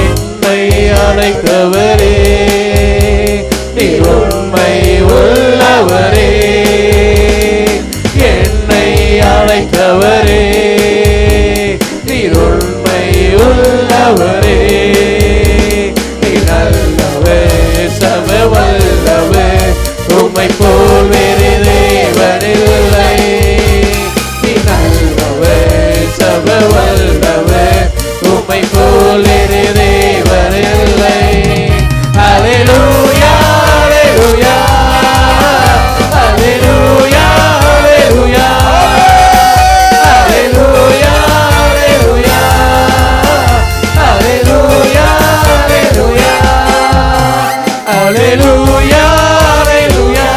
என்னை அழைத்தவரே, நீர் உண்மை உள்ளவரே. என்னை அழைத்தவரே, நீர் உண்மை உள்ளவரே. நீ நல்லவர், சர்வ வல்லவர், உம்மை போல் வேறு தேவன் இல்லை. நீ நல்லவர், சர்வ வல்லவர், உம்மை போல் வேறு தேவன் இல்லை. அல்லேலூயா, அல்லேலூயா, அல்லேலூயா, அல்லேலூயா, அல்லேலூயா, அல்லேலூயா, அல்லேலூயா, அல்லேலூயா, அல்லேலூயா,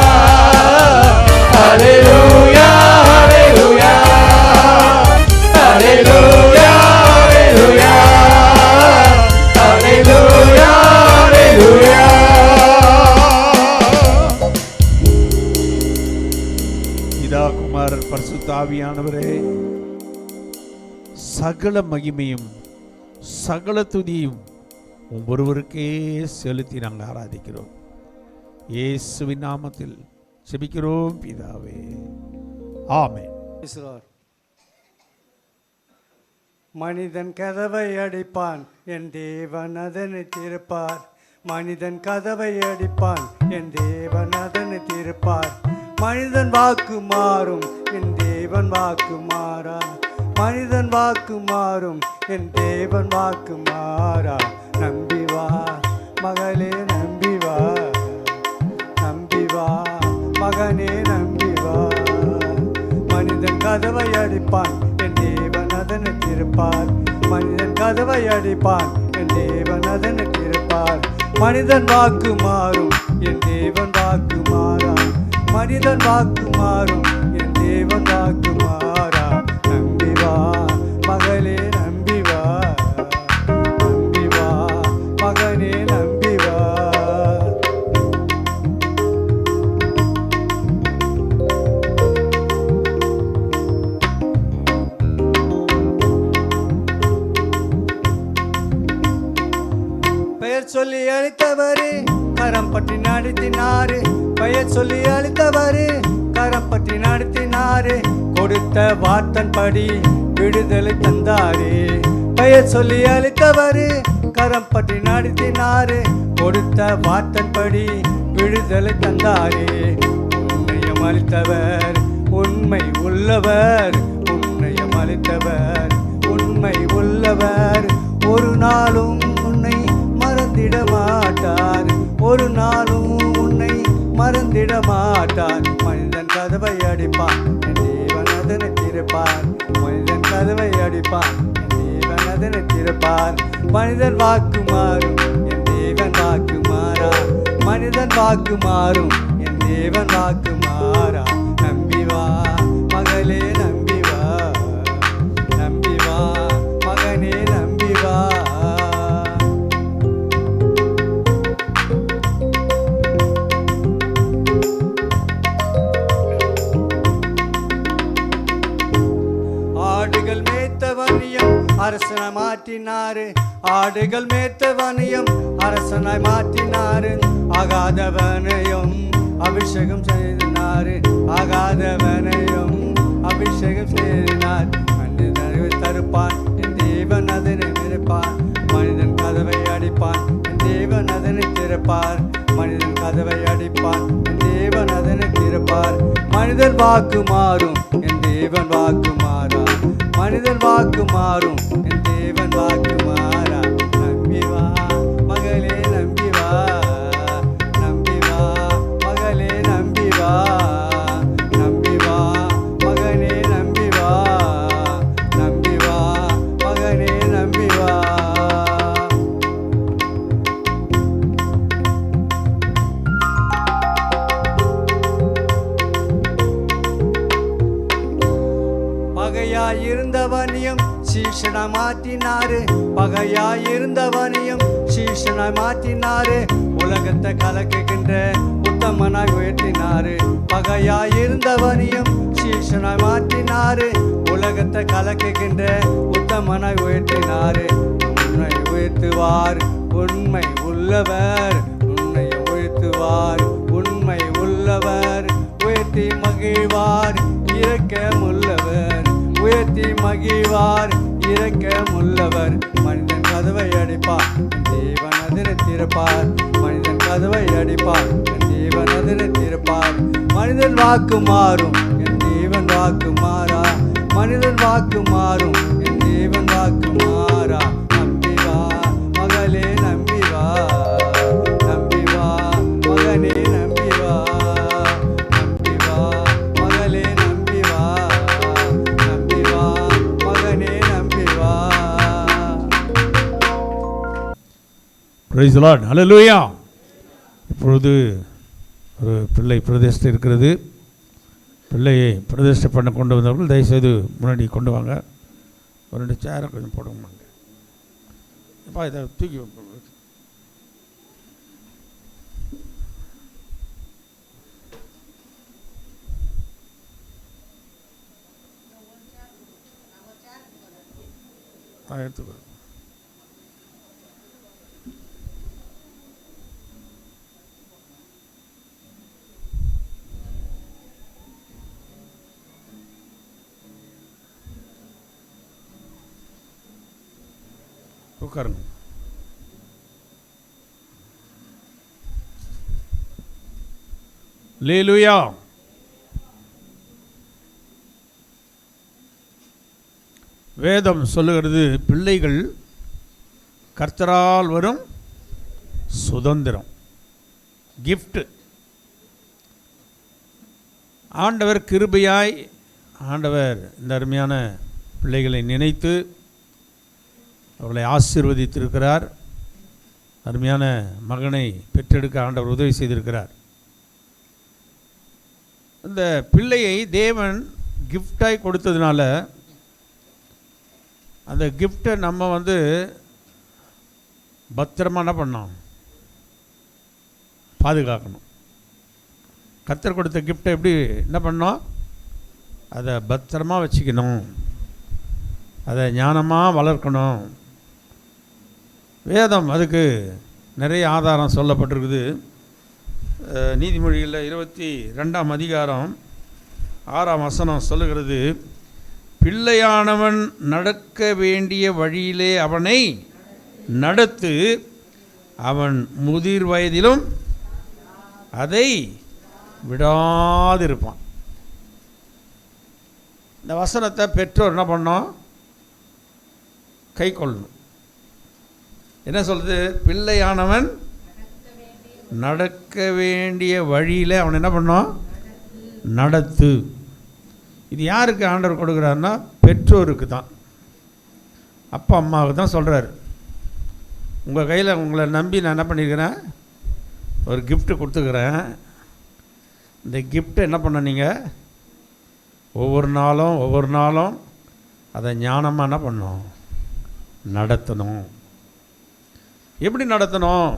அல்லேலூயா, அல்லேலூயா, அல்லேலூயா, அல்லேலூயா, அல்லேலூயா. பிதா, குமாரர், பரிசுத்த ஆவியானவரே, சகல மகிமையும் சகல துதியும் ஒருவருக்கே செலுத்தி நாங்கள் ஆராதிக்கிறோம். இயேசுவின் நாமத்தில் ஜெபிக்கிறோம் பிதாவே, ஆமென். மனிதன் கதவை அடிப்பான், என் தேவன் அதனை திறப்பார். மனிதன் கதவை அடிப்பான், என் தேவன் அதனை திறப்பார். மனிதன் வாக்கு மாறும், என் தேவன் வாக்கு மாறா. மனிதன் வாக்கு மாறும், என் தேவன் வாக்கு மாறா. நம்பி வா மகளே, நம்பி வா, நம்பி வா மகனே, நம்பி வா. மனிதன் கதவை அடிப்பான், என் தேவன் அதனை திறப்பார். மனிதன் கதவை அடிப்பான், என் தேவன் அதனை திறப்பார். மனிதன் வாக்கு மாறும், என் தேவன் வாக்கு மாறா. மனிதன் வாக்கு மாறும், என் தேவன் வாக்கு மாறா. நம்பி வா மகளே, நம்பி வா, நம்பி வா மகனே, நம்பி வா. பெயர் சொல்லி அழைத்தவரே, கரம் பற்றி நடத்தினாரு. பெயர் சொல்லி அழைத்தவரே, கரம் பற்றி நடத்தினாரு. கொடுத்த வார்த்தன்படி விடுதலை தந்தாரே. பெயர் சொல்லி அழைத்தவரே, கரம் பற்றி நடத்தினாரு. கொடுத்த வார்த்தன்படி விடுதலை தந்தாரே. உன்னையும் அளித்தவர் உண்மை உள்ளவர், உன்னையும் அளித்தவர் உண்மை உள்ளவர். ஒரு நாளும் உன்னை மறந்திட மாட்டார், ஒரு நாளும் உன்னை மறந்திட மாட்டார். மனிதன் கதவை அடிப்பான், அடிப்பான், என் தேவன் அதனை திறப்பார். மனிதன் கதவை அடிப்பான், என் தேவன் அதனை திறப்பார். மனிதன் வாக்கு மாறும், என் தேவன் வாக்கு மாறா. மனிதன் வாக்கு மாறும், என் தேவன் வாக்கு மாறா. நம்பி வா மகளே, நம்பி வா, நம்பி வா மகனே, நம்பி வா. ஆடுகள் மேய்த்தவனியம் அரசனாய் மாற்றினாரு, ஆடுகள் மேய்த்தவனியம் அரசனாய் மாற்றினாரு. ஆகாதவனையும் அபிஷேகம் செய்தினாரு, ஆகாதவனையும் அபிஷேகம் செய்தினார். மனிதனை தருப்பான், என் தேவன் அதனை நிற்பான். மனிதன் கதவை அடிப்பான், என் தேவன் அதனை திறப்பார். மனிதன் கதவை அடிப்பான், என் தேவன் அதனை திறப்பார். மனிதன் வாக்கு மாறும், என் தேவன் வாக்கு மாறா. மனிதன் வாக்கு மாறும், என் தேவன் வாக்கு மாறா. நம்பி வா மகளே, நம்பி வா, நம்பி வா மகளே, நம்பி வா, நம்பி வா மகனே, நம்பி வா, நம்பி வா மகனே, நம்பி வா. பகையாயிருந்தவனியும் சீஷனாய் மாற்றினாரு, பகையாயிருந்தவனியும் சீஷனாய் மாற்றினாரு. உலகத்தை கலக்குகின்ற உத்தமனாய் உயர்த்தினாரு. பகையாயிருந்தவனியும் சீஷனாய் மாற்றினாரு. உலகத்தை கலக்குகின்ற உத்தமனாய் உயர்த்தினாரு. உன்னை உயர்த்துவார், உண்மை உள்ளவர், உன்னை உயர்த்துவார், உண்மை உள்ளவர். உயர்த்தி மகிழ்வார், இரக்கமுள்ளவர், உயர்த்தி மகிழ்வார், இரக்கமுள்ளவர். மனிதன் கதவை அடிப்பார், தேவன் அதனை திறப்பார். மனிதன் கதவை அடிப்பார், தேவன் அதனை திறப்பார். மனிதன் வாக்கு மாறும், என் தேவன் வாக்கு மாறா. மனிதன் வாக்கு மாறும், என் தேவன் வாக்கு மாறா. நம்பி வா மகளே, நம்பி வா, நம்பி வா மகனே, நம்பி வா, நம்பி வா மகளே, நம்பி வா, நம்பி வா மகனே, நம்பி வா. பிரைஸ் தி லார்ட், ஹல்லேலூயா. இப்பொழுது ஒரு பிள்ளை பிரதிஷ்டை இருக்கிறது. பிள்ளையை பிரதிஷ்டை பண்ண கொண்டு வந்தவர்கள் தயவுசெய்து முன்னாடி கொண்டு வாங்க. ஒரு 2 சேரை கொஞ்சம் போடுவாங்க. அப்பா இதை தூக்கி எடுத்துக்கோ. உட்காருங்க. அல்லேலூயா. வேதம் சொல்லுகிறது, பிள்ளைகள் கர்த்தரால் வரும் சுதந்திரம், கிஃப்ட். ஆண்டவர் கிருபையாய், ஆண்டவர் இந்த அருமையான பிள்ளைகளை நினைத்து அவர்களை ஆசீர்வதித்திருக்கிறார். அருமையான மகனை பெற்றெடுக்க ஆண்டவர் உதவி செய்திருக்கிறார். இந்த பிள்ளையை தேவன் கிஃப்டாய் கொடுத்ததுனால அந்த கிஃப்டை நம்ம பத்திரமா என்ன பண்ணோம், பாதுகாக்கணும். கர்த்தர் கொடுத்த கிஃப்டை எப்படி என்ன பண்ணோம், அதை பத்திரமா வச்சுக்கணும், அதை ஞானமாக வளர்க்கணும். வேதம் அதுக்கு நிறைய ஆதாரம் சொல்லப்பட்டிருக்குது. நீதிமொழிகளில் 22ஆம் அதிகாரம் 6ஆம் வசனம் சொல்லுகிறது, பிள்ளையானவன் நடக்க வேண்டிய வழியிலே அவனை நடத்து, அவன் முதிர் வயதிலும் அதை விடாதிருப்பான். இந்த வசனத்தை பெற்றோர் என்ன பண்ணோம், கை கொள்ளணும். என்ன சொல்லுது, பிள்ளையானவன் நடக்க வேண்டிய வழியில் அவன் என்ன பண்ணோம், நடத்து. இது யாருக்கு ஆண்டவர் கொடுக்குறாருன்னா பெற்றோருக்கு தான், அப்பா அம்மாவுக்கு தான் சொல்கிறாரு. உங்கள் கையில் உங்களை நம்பி நான் என்ன பண்ணியிருக்கிறேன், ஒரு கிஃப்ட்டு கொடுத்துக்கிறேன். இந்த கிஃப்ட்டை என்ன பண்ண நீங்கள் ஒவ்வொரு நாளும் அதை ஞானமாக என்ன பண்ணணும், நடத்தணும். எப்படி நடத்தணும்?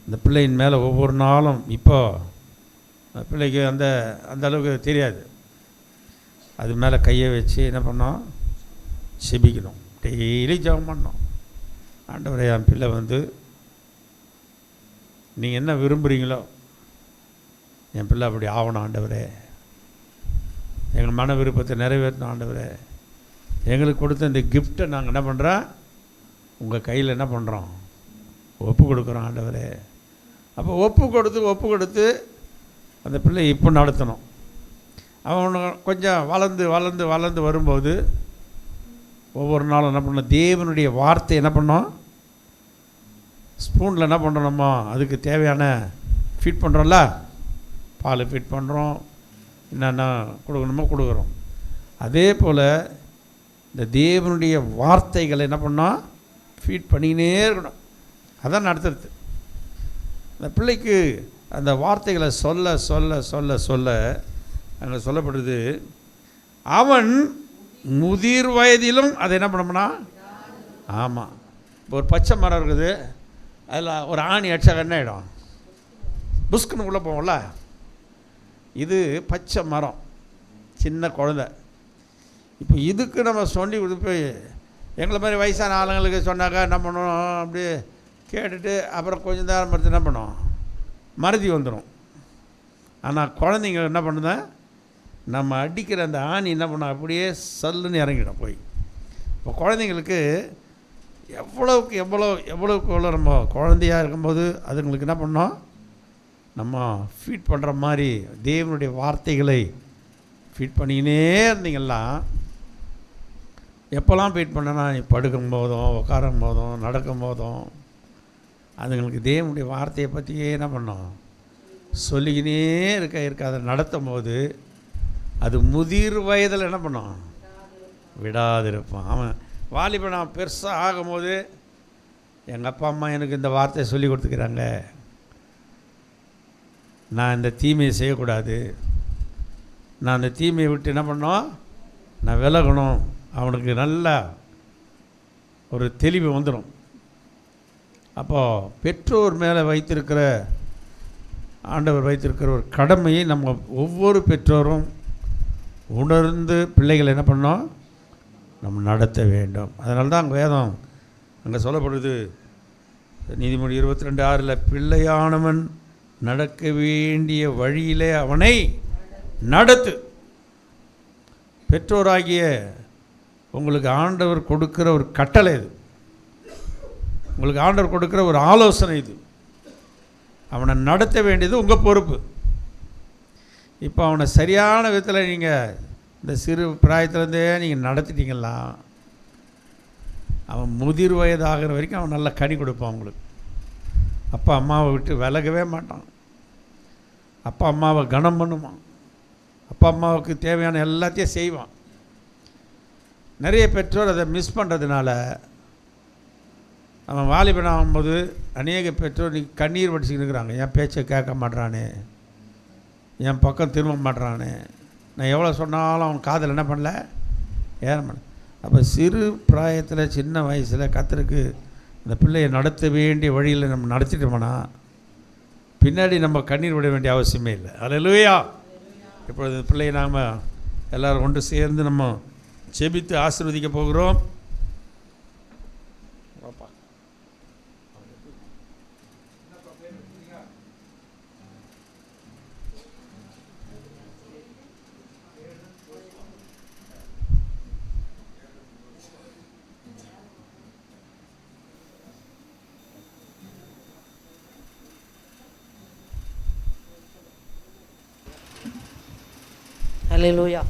இந்த பிள்ளையின் மேலே ஒவ்வொரு நாளும், இப்போ பிள்ளைக்கு அந்த அளவுக்கு தெரியாது, அது மேலே கையை வச்சு என்ன பண்ணோம், செபிக்கணும். டெய்லி ஜெபம் பண்ணோம். ஆண்டவரே, என் பிள்ளை நீங்கள் என்ன விரும்புகிறீங்களோ என் பிள்ளை அப்படி ஆகணும் ஆண்டவரே, எங்கள் மன விருப்பத்தை நிறைவேற்றணும் ஆண்டவரே, எங்களுக்கு கொடுத்த இந்த கிஃப்ட்டை நாங்கள் என்ன பண்ணுறோம், உங்கள் கையில் என்ன பண்ணுறோம், ஒப்பு கொடுக்குறோம் ஆண்டவரே. அப்போ ஒப்பு கொடுத்து அந்த பிள்ளை இப்போ நடத்தணும். அவன் கொஞ்சம் வளர்ந்து வரும்போது ஒவ்வொரு நாளும் என்ன பண்ணணும், தேவனுடைய வார்த்தை என்ன பண்ணோம், ஸ்பூனில் என்ன பண்ணுறோமோ அதுக்கு தேவையான ஃபீட் பண்ணுறோம்ல, பால் ஃபீட் பண்ணுறோம், என்னென்ன கொடுக்கணுமோ கொடுக்குறோம். அதே போல் இந்த தேவனுடைய வார்த்தைகளை என்ன பண்ணோம், ஃபீட் பண்ணிக்கினே இருக்கணும். அதான் நடத்துறது. அந்த பிள்ளைக்கு அந்த வார்த்தைகளை சொல்ல சொல்ல சொல்ல சொல்ல அங்கே சொல்லப்படுது, அவன் முதிர் வயதிலும் அதை என்ன பண்ணோம்னா, ஆமாம், இப்போ ஒரு பச்சை மரம் இருக்குது, அதில் ஒரு ஆணி அடிச்சா என்ன ஆகிடும், புஷ்குன்னு உள்ளே போவோம்ல. இது பச்சை மரம், சின்ன குழந்தை. இப்போ இதுக்கு நம்ம சொல்லி போய் எங்களை மாதிரி வயசான ஆளுங்களுக்கு சொன்னாக்கா என்ன பண்ணணும், அப்படி கேட்டுட்டு அப்புறம் கொஞ்சம் நேரம் பார்த்து என்ன பண்ணோம், மறதி வந்துடும். ஆனால் குழந்தைங்க என்ன பண்ணுது, நம்ம அடிக்கிற அந்த ஆணி என்ன பண்ணோம், அப்படியே சல்லுன்னு இறங்கிடும் போய். இப்போ குழந்தைங்களுக்கு எவ்வளோக்கு எவ்வளோ நம்ம குழந்தையாக இருக்கும்போது அதுங்களுக்கு என்ன பண்ணோம், நம்ம ஃபீட் பண்ணுற மாதிரி தேவனுடைய வார்த்தைகளை ஃபீட் பண்ணிக்கினே இருந்தீங்கன்னா, எப்போல்லாம் ஃபீட் பண்ணனா, நீ படுக்கும் போதும் உட்காரும் போதும் நடக்கும் போதும் அதுங்களுக்கு தேவனுடைய வார்த்தையை பற்றியே என்ன பண்ணோம், சொல்லிக்கினே இருக்க அதை நடத்தும் போது அது முதிர் வயதில் என்ன பண்ணோம், விடாதிருப்பான். அவன் வாலிபன் நான் பெருசாக ஆகும்போது எங்கள் அப்பா அம்மா எனக்கு இந்த வார்த்தையை சொல்லி கொடுத்துக்கிறாங்க, நான் இந்த தீமையை செய்யக்கூடாது, நான் அந்த தீமையை விட்டு என்ன பண்ணோம், நான் விலகணும். அவனுக்கு நல்ல ஒரு தெளிவு வந்துடும். அப்போது பெற்றோர் மேலே வைத்திருக்கிற ஆண்டவர் வைத்திருக்கிற ஒரு கடமையை நம்ம ஒவ்வொரு பெற்றோரும் உணர்ந்து பிள்ளைகளை என்ன பண்ணோம், நம்ம நடத்த வேண்டும். அதனால தான் அங்கே வேதம் அங்கே சொல்லப்படுது, நீதிமொழி 22:6, பிள்ளையானவன் நடக்க வேண்டிய வழியிலே அவனை நடத்து. பெற்றோராகிய உங்களுக்கு ஆண்டவர் கொடுக்கிற ஒரு கட்டளை இது, உங்களுக்கு ஆண்டவர் கொடுக்கிற ஒரு ஆலோசனை இது. அவனை நடத்த வேண்டியது உங்கள் பொறுப்பு. இப்போ அவனை சரியான விதத்தில் நீங்கள் இந்த சிறு பிராயத்திலேருந்தே நீங்கள் நடத்திட்டீங்களா, அவன் முதிர் வயதாகிற வரைக்கும் அவன் நல்ல கனி கொடுப்பான் உங்களுக்கு. அப்பா அம்மாவை விட்டு விலகவே மாட்டான், அப்பா அம்மாவை கனம் பண்ணுவான், அப்பா அம்மாவுக்கு தேவையான எல்லாத்தையும் செய்வான். நிறைய பெற்றோர் அதை மிஸ் பண்ணுறதுனால அவன் வாலிபன் ஆகும்போது அநேக பெற்றோர் கண்ணீர் வடிச்சுக்கிட்டு இருக்கிறாங்க, என் பேச்சை கேட்க மாட்றானே, என் பக்கம் திரும்ப மாட்றானே, நான் எவ்வளோ சொன்னாலும் அவன் காதில் என்ன பண்ணல, ஏற பண்ண. அப்போ சிறு பிராயத்தில் சின்ன வயசில் கர்த்தருக்கு இந்த பிள்ளையை நடத்த வேண்டிய வழியில் நம்ம நடத்திட்டோம்னா பின்னாடி நம்ம கண்ணீர் விட வேண்டிய அவசியமே இல்லை. அல்லேலூயா. இப்பொழுது இந்த பிள்ளையை நாம் எல்லோரும் ஒன்று சேர்ந்து நம்ம ஜெபித்து ஆசீர்வதிக்க போகிறோம். Hallelujah.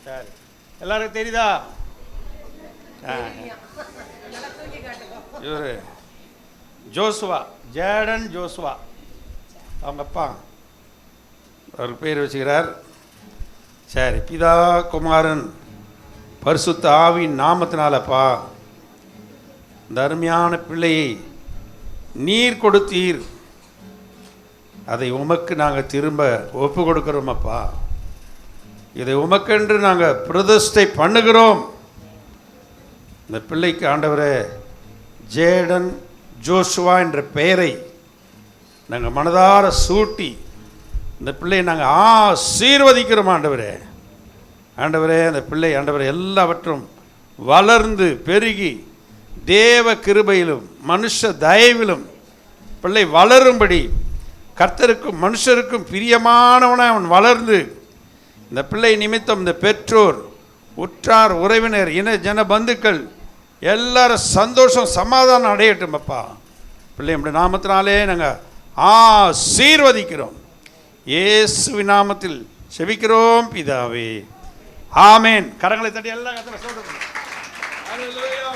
சரி, எல்லாருக்கும் தெரியுதா? இவர் ஜோசுவா, ஜேடன் ஜோசுவா அவங்க அப்பா அவருக்கு பேர் வச்சுக்கிறார். சரி, பிதா குமாரன் பரிசுத்த ஆவியின் நாமத்தினாலப்பா இந்த அருமையான பிள்ளையை நீர் கொடுத்தீர், அதை உமக்கு நாங்கள் திரும்ப ஒப்பு கொடுக்கிறோமப்பா. இதை உமக்கென்று நாங்கள் பிரதிஷ்டை பண்ணுகிறோம். இந்த பிள்ளைக்கு ஆண்டவரே ஜேடன் ஜோஷுவா என்ற பெயரை நாங்கள் மனதார சூட்டி இந்த பிள்ளையை நாங்கள் ஆசீர்வதிக்கிறோம் ஆண்டவரே. ஆண்டவரே அந்த பிள்ளை ஆண்டவரே எல்லாவற்றும் வளர்ந்து பெருகி தேவ கிருபையிலும் மனுஷ தயவிலும் பிள்ளை வளரும்படி கர்த்தருக்கும் மனுஷருக்கும் பிரியமானவனாக அவன் வளர்ந்து இந்த பிள்ளை நிமித்தம் இந்த பெற்றோர் உற்றார் உறவினர் இன ஜன பந்துக்கள் எல்லாரும் சந்தோஷம் சமாதானம் அடையட்டும் அப்பா. பிள்ளை நம்முடைய நாமத்தினாலே நாங்கள் ஆசீர்வதிக்கிறோம். இயேசுவின் நாமத்தில் செபிக்கிறோம் பிதாவே, ஆமேன். கரங்களை தட்டி எல்லாம் கர்த்தரை ஸ்தோத்திரம். ஹல்லேலூயா.